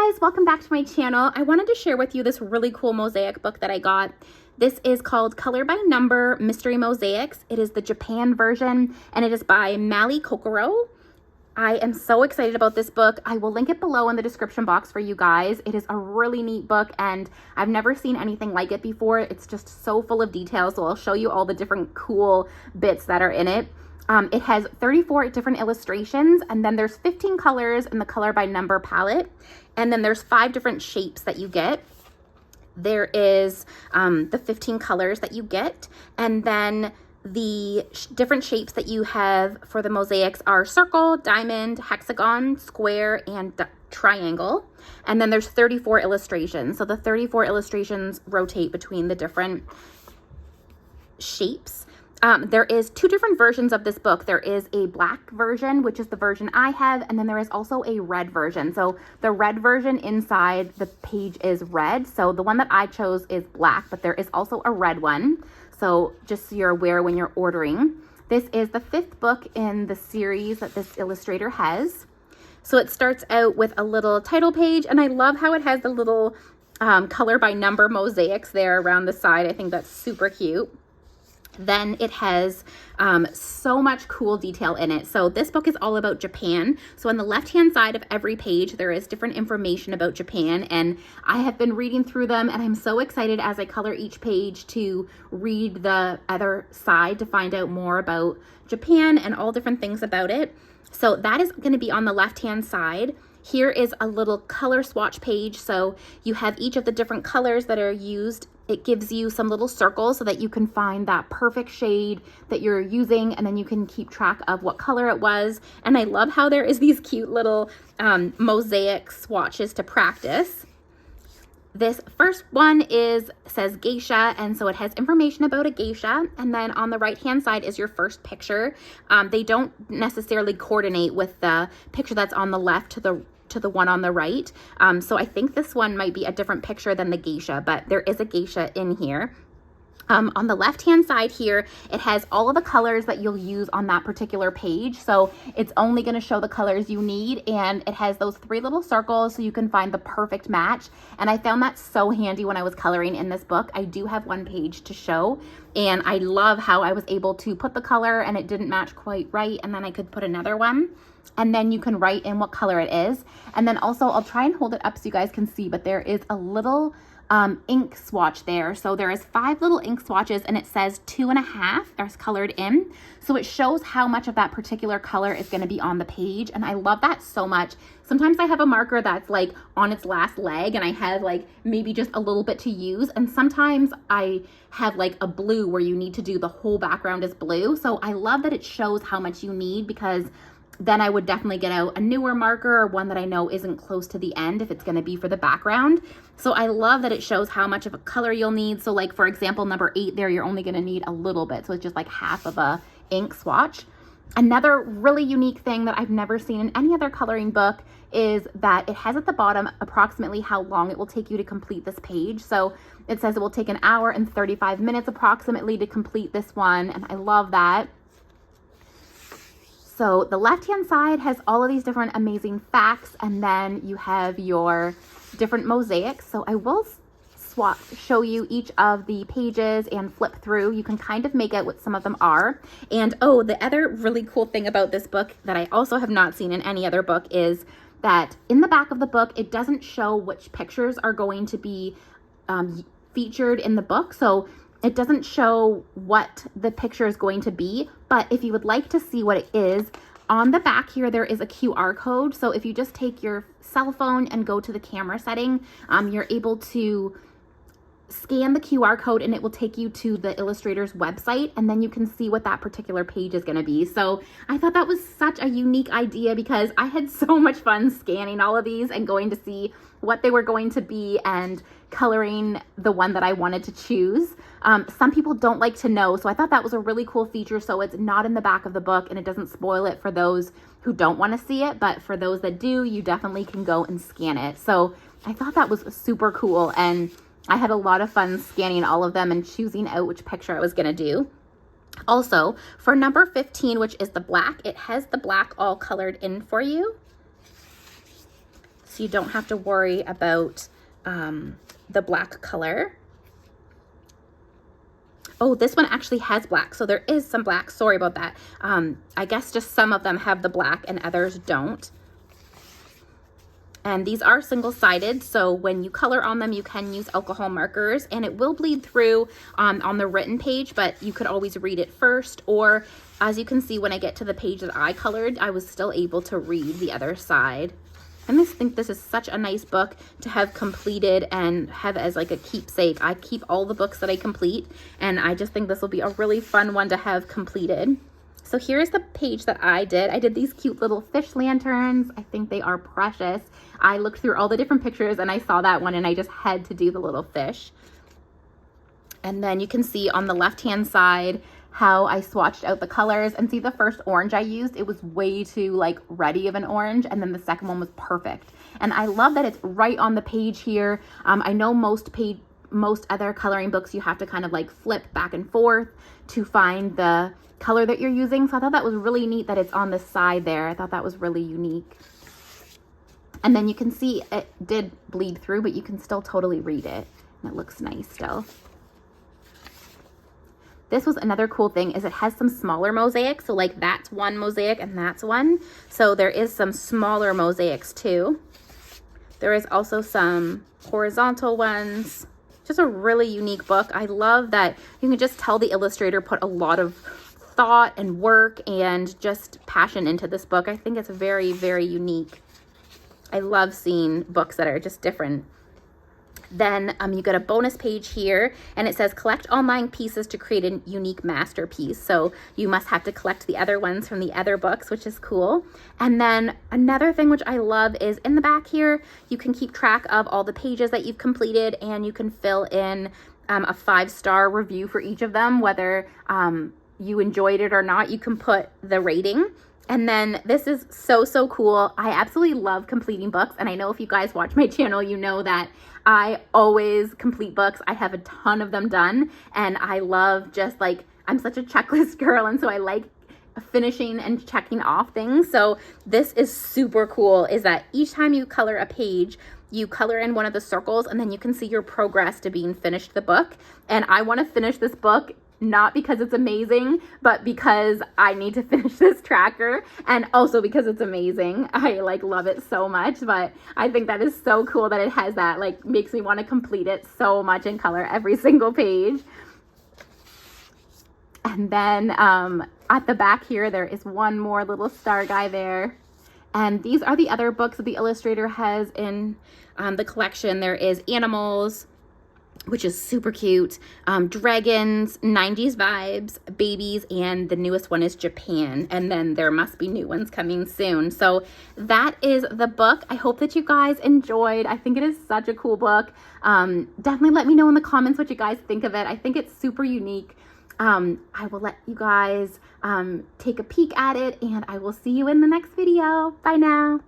guys, welcome back to my channel. I wanted to share with you this really cool mosaic book that I got. This is called Color by Number Mystery Mosaics. It is the Japan version and it is by Malie Kokoro. I am so excited about this book. I will link it below in the description box for you guys. It is a really neat book and I've never seen anything like it before. It's just so full of details, so I'll show you all the different cool bits that are in it. It has 34 different illustrations, and then there's 15 colors in the Color by Number palette, and then there's 5 different shapes that you get. There is the 15 colors that you get, and then the different shapes that you have for the mosaics are circle, diamond, hexagon, square, and triangle. And then there's 34 illustrations. So the 34 illustrations rotate between the different shapes. There is 2 different versions of this book. There is a black version, which is the version I have, and then there is also a red version. So the red version inside the page is red. So the one that I chose is black, but there is also a red one. So just so you're aware when you're ordering. This is the 5th book in the series that this illustrator has. So it starts out with a little title page, and I love how it has the little color by number mosaics there around the side. I think that's super cute. Then it has so much cool detail in it. So this book is all about Japan. So on the left-hand side of every page, there is different information about Japan. And I have been reading through them, and I'm so excited as I color each page to read the other side to find out more about Japan and all different things about it. So that is going to be on the left-hand side. Here is a little color swatch page. So you have each of the different colors that are used. It gives you some little circles so that you can find that perfect shade that you're using, and then you can keep track of what color it was. And I love how there is these cute little mosaic swatches to practice. This first one says geisha, and so it has information about a geisha. And then on the right-hand side is your first picture. They don't necessarily coordinate with the picture that's on the left to the one on the right. So I think this one might be a different picture than the geisha, but there is a geisha in here. On the left-hand side here, it has all of the colors that you'll use on that particular page. So it's only going to show the colors you need, and it has those 3 little circles so you can find the perfect match. And I found that so handy when I was coloring in this book. I do have one page to show, and I love how I was able to put the color and it didn't match quite right, and then I could put another one. And then you can write in what color it is. And then also, I'll try and hold it up so you guys can see, but there is a little ink swatch there. So there is 5 little ink swatches, and it says 2.5 that's colored in. So it shows how much of that particular color is going to be on the page. And I love that so much. Sometimes I have a marker that's like on its last leg, and I have like maybe just a little bit to use. And sometimes I have like a blue where you need to do the whole background is blue. So I love that it shows how much you need, because then I would definitely get out a newer marker, or one that I know isn't close to the end if it's going to be for the background. So I love that it shows how much of a color you'll need. So like, for example, number 8 there, you're only going to need a little bit. So it's just like half of a ink swatch. Another really unique thing that I've never seen in any other coloring book is that it has at the bottom approximately how long it will take you to complete this page. So it says it will take 1 hour and 35 minutes approximately to complete this one. And I love that. So the left-hand side has all of these different amazing facts, and then you have your different mosaics. So I will show you each of the pages and flip through. You can kind of make out what some of them are. And oh, the other really cool thing about this book that I also have not seen in any other book is that in the back of the book, it doesn't show which pictures are going to be featured in the book. So it doesn't show what the picture is going to be, but if you would like to see what it is, on the back here, there is a QR code. So if you just take your cell phone and go to the camera setting, you're able to scan the QR code and it will take you to the illustrator's website, and then you can see what that particular page is going to be. So I thought that was such a unique idea, because I had so much fun scanning all of these and going to see what they were going to be and coloring the one that I wanted to choose. Some people don't like to know, so I thought that was a really cool feature. So it's not in the back of the book and it doesn't spoil it for those who don't want to see it, but for those that do, you definitely can go and scan it. So I thought that was super cool, and I had a lot of fun scanning all of them and choosing out which picture I was going to do. Also, for number 15, which is the black, it has the black all colored in for you. so you don't have to worry about the black color. Oh, this one actually has black, so there is some black. Sorry about that. I guess just some of them have the black and others don't. And these are single-sided, so when you color on them, you can use alcohol markers, and it will bleed through on the written page, but you could always read it first, or as you can see, when I get to the page that I colored, I was still able to read the other side. I just think this is such a nice book to have completed and have as like a keepsake. I keep all the books that I complete, and I just think this will be a really fun one to have completed. So here's the page that I did. I did these cute little fish lanterns. I think they are precious. I looked through all the different pictures and I saw that one and I just had to do the little fish. And then you can see on the left-hand side how I swatched out the colors, and see the first orange I used, it was way too like reddy of an orange, and then the second one was perfect. And I love that it's right on the page here. I know most other coloring books you have to kind of like flip back and forth to find the color that you're using. So I thought that was really neat that it's on the side there. I thought that was really unique. And then you can see it did bleed through, but you can still totally read it. And it looks nice still. This was another cool thing, is it has some smaller mosaics. So like that's one mosaic and that's one. So there is some smaller mosaics too. There is also some horizontal ones. Just a really unique book. I love that you can just tell the illustrator put a lot of thought and work and just passion into this book. I think it's very, very unique. I love seeing books that are just different. Then you get a bonus page here, and it says collect online pieces to create a unique masterpiece. So you must have to collect the other ones from the other books, which is cool. And then another thing which I love is in the back here, you can keep track of all the pages that you've completed, and you can fill in a 5-star review for each of them, whether you enjoyed it or not. You can put the rating. And then this is so, so cool. I absolutely love completing books. And I know if you guys watch my channel, you know that I always complete books. I have a ton of them done. And I love just like, I'm such a checklist girl. And so I like finishing and checking off things. So this is super cool, is that each time you color a page, you color in one of the circles, and then you can see your progress to being finished the book. And I want to finish this book not because it's amazing, but because I need to finish this tracker, and also because it's amazing. I like love it so much, but I think that is so cool that it has that, like, makes me want to complete it so much and color every single page. And then at the back here, there is one more little star guy there. And these are the other books that the illustrator has in the collection. There is Animals, which is super cute, Dragons, 90s Vibes, Babies, and the newest one is Japan. And then there must be new ones coming soon. So that is the book. I hope that you guys enjoyed. I think it is such a cool book. Definitely let me know in the comments what you guys think of it. I think it's super unique. I will let you guys take a peek at it, and I will see you in the next video. Bye now.